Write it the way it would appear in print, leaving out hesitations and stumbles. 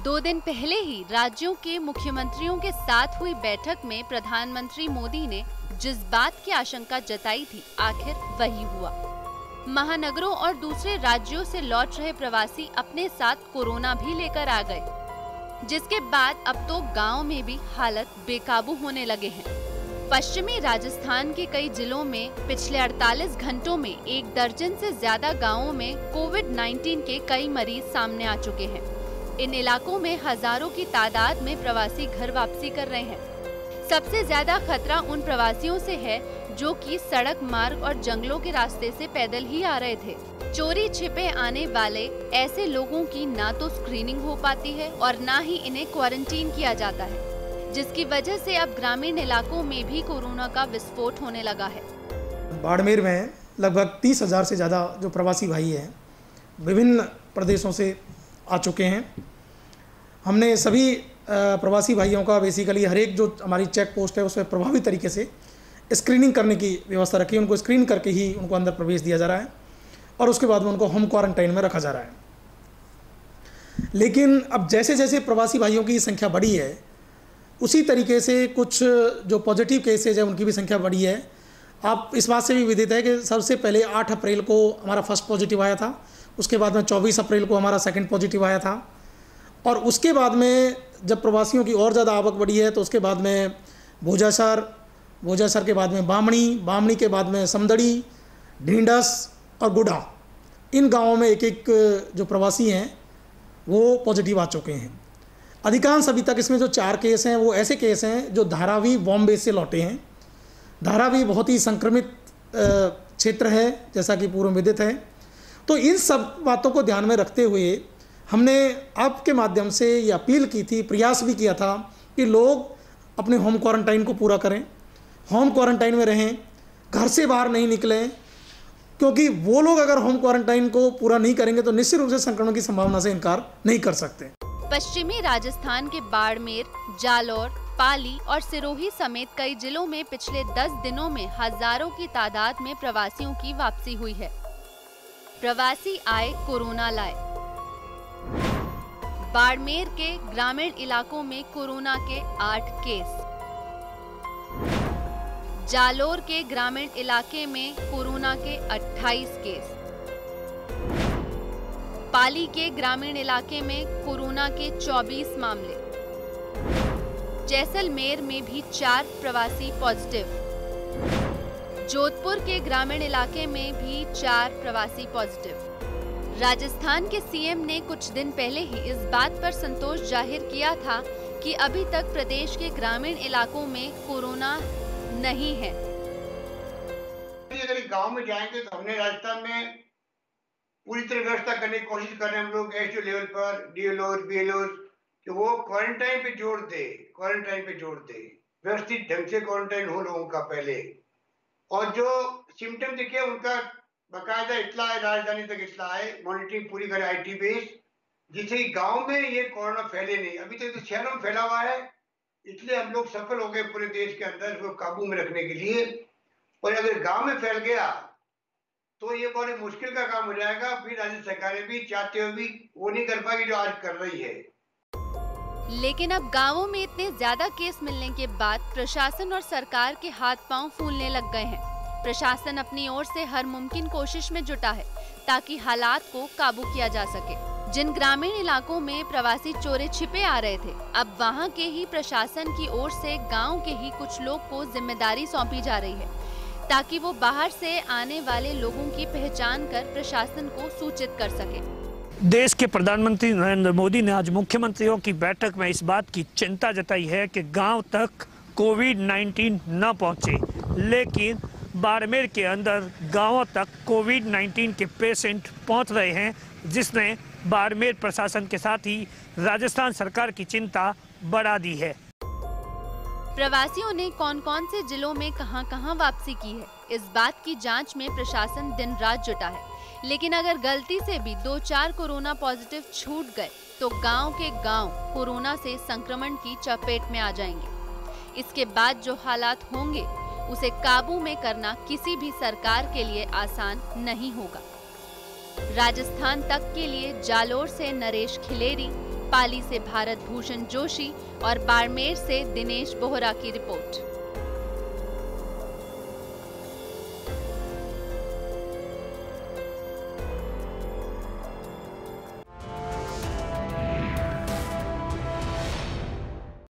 2 दिन पहले ही राज्यों के मुख्यमंत्रियों के साथ हुई बैठक में प्रधानमंत्री मोदी ने जिस बात की आशंका जताई थी, आखिर वही हुआ। महानगरों और दूसरे राज्यों से लौट रहे प्रवासी अपने साथ कोरोना भी लेकर आ गए, जिसके बाद अब तो गांव में भी हालत बेकाबू होने लगे हैं। पश्चिमी राजस्थान के कई जिलों में पिछले 48 घंटों में 1 दर्जन से ज्यादा गांवों में कोविड-19 के कई मरीज सामने आ चुके हैं। इन इलाकों में हजारों की तादाद में प्रवासी घर वापसी कर रहे हैं। सबसे ज्यादा खतरा उन प्रवासियों से है जो कि सड़क मार्ग और जंगलों के रास्ते से पैदल ही आ रहे थे। चोरी छिपे आने वाले ऐसे लोगों की ना तो स्क्रीनिंग हो पाती है और ना ही इन्हें क्वारंटीन किया जाता है, जिसकी वजह से अब ग्रामीण इलाकों में भी कोरोना का विस्फोट होने लगा है। बाड़मेर में लगभग 30,000 से ज़्यादा जो प्रवासी भाई हैं विभिन्न प्रदेशों से आ चुके हैं। हमने सभी प्रवासी भाइयों का बेसिकली हर एक जो हमारी चेक पोस्ट है उसमें प्रभावी तरीके से स्क्रीनिंग करने की व्यवस्था रखी है। उनको स्क्रीन करके ही उनको अंदर प्रवेश दिया जा रहा है और उसके बाद में उनको होम क्वारंटाइन में रखा जा रहा है। लेकिन अब जैसे जैसे प्रवासी भाइयों की संख्या बढ़ी है, उसी तरीके से कुछ जो पॉजिटिव केसेज है उनकी भी संख्या बढ़ी है। आप इस बात से भी विदित है कि सबसे पहले 8 अप्रैल को हमारा फर्स्ट पॉजिटिव आया था, उसके बाद में 24 अप्रैल को हमारा सेकंड पॉजिटिव आया था, और उसके बाद में जब प्रवासियों की और ज़्यादा आवक बढ़ी है तो उसके बाद में भोजासर के बाद में बामणी के बाद में समदड़ी, ढींढस और गुड़ा, इन गांवों में एक एक जो प्रवासी हैं वो पॉजिटिव आ चुके हैं। अधिकांश अभी तक इसमें जो 4 केस हैं वो ऐसे केस हैं जो धारावी बॉम्बे से लौटे हैं। धारावी बहुत ही संक्रमित क्षेत्र है, जैसा कि पूर्व विदित है। तो इन सब बातों को ध्यान में रखते हुए हमने आपके माध्यम से ये अपील की थी, प्रयास भी किया था कि लोग अपने होम क्वारंटाइन को पूरा करें, होम क्वारंटाइन में रहें, घर से बाहर नहीं निकलें, क्योंकि वो लोग अगर होम क्वारंटाइन को पूरा नहीं करेंगे तो निश्चित रूप से संक्रमण की संभावना से इनकार नहीं कर सकते। पश्चिमी राजस्थान के बाड़मेर, जालौर, पाली और सिरोही समेत कई जिलों में पिछले 10 दिनों में हजारों की तादाद में प्रवासियों की वापसी हुई है। प्रवासी आए, कोरोना लाए। बाड़मेर के ग्रामीण इलाकों में कोरोना के 8 केस, जालोर के ग्रामीण इलाके में कोरोना के 28 केस, पाली के ग्रामीण इलाके में कोरोना के 24 मामले, जैसलमेर में भी 4 प्रवासी पॉजिटिव, जोधपुर के ग्रामीण इलाके में भी 4 प्रवासी पॉजिटिव। राजस्थान के सीएम ने कुछ दिन पहले ही इस बात पर संतोष जाहिर किया था कि अभी तक प्रदेश के ग्रामीण इलाकों में कोरोना नहीं है। अगर गांव में जाएंगे तो हमने राजस्थान में पूरी तरह व्यवस्था करने की कोशिश कर रहे हैं हम लोग एसडीओ लेवल पर, डीएलओ, बीएलओ, कि वो क्वारंटाइन पे जोर दे, व्यवस्थित ढंग से क्वारंटाइन हो लोगों का पहले, और जो सिम्टम दिखे उनका बाकायदा इत्तला है, राजधानी तक इत्तला है, मॉनिटरिंग पूरी करे आईटी बेस, जिससे गांव में ये कोरोना फैले नहीं। अभी तक तो शहरों में फैला हुआ है, इसलिए हम लोग सफल हो गए पूरे देश के अंदर इसको काबू में रखने के लिए। और अगर गांव में फैल गया तो ये बड़ी मुश्किल का काम हो जाएगा। फिर राज्य सरकारें भी चाहते हुए भी वो नहीं कर पाएगी जो आज कर रही है। लेकिन अब गांवों में इतने ज्यादा केस मिलने के बाद प्रशासन और सरकार के हाथ पांव फूलने लग गए हैं। प्रशासन अपनी ओर से हर मुमकिन कोशिश में जुटा है ताकि हालात को काबू किया जा सके। जिन ग्रामीण इलाकों में प्रवासी चोरे छिपे आ रहे थे, अब वहां के ही प्रशासन की ओर से गांव के ही कुछ लोग को जिम्मेदारी सौंपी जा रही है ताकि वो बाहर से आने वाले लोगों की पहचान कर प्रशासन को सूचित कर सके। देश के प्रधानमंत्री नरेंद्र मोदी ने आज मुख्यमंत्रियों की बैठक में इस बात की चिंता जताई है कि गांव तक कोविड-19 न पहुंचे, लेकिन बाड़मेर के अंदर गांवों तक कोविड-19 के पेशेंट पहुंच रहे हैं, जिसने बाड़मेर प्रशासन के साथ ही राजस्थान सरकार की चिंता बढ़ा दी है। प्रवासियों ने कौन कौन से जिलों में कहां-कहां वापसी की है, इस बात की जांच में प्रशासन दिन रात जुटा है। लेकिन अगर गलती से भी 2-4 कोरोना पॉजिटिव छूट गए तो गांव के गांव कोरोना से संक्रमण की चपेट में आ जाएंगे। इसके बाद जो हालात होंगे उसे काबू में करना किसी भी सरकार के लिए आसान नहीं होगा। राजस्थान तक के लिए जालोर से नरेश खिलेरी, पाली से भारत भूषण जोशी और बाड़मेर से दिनेश बोहरा की रिपोर्ट।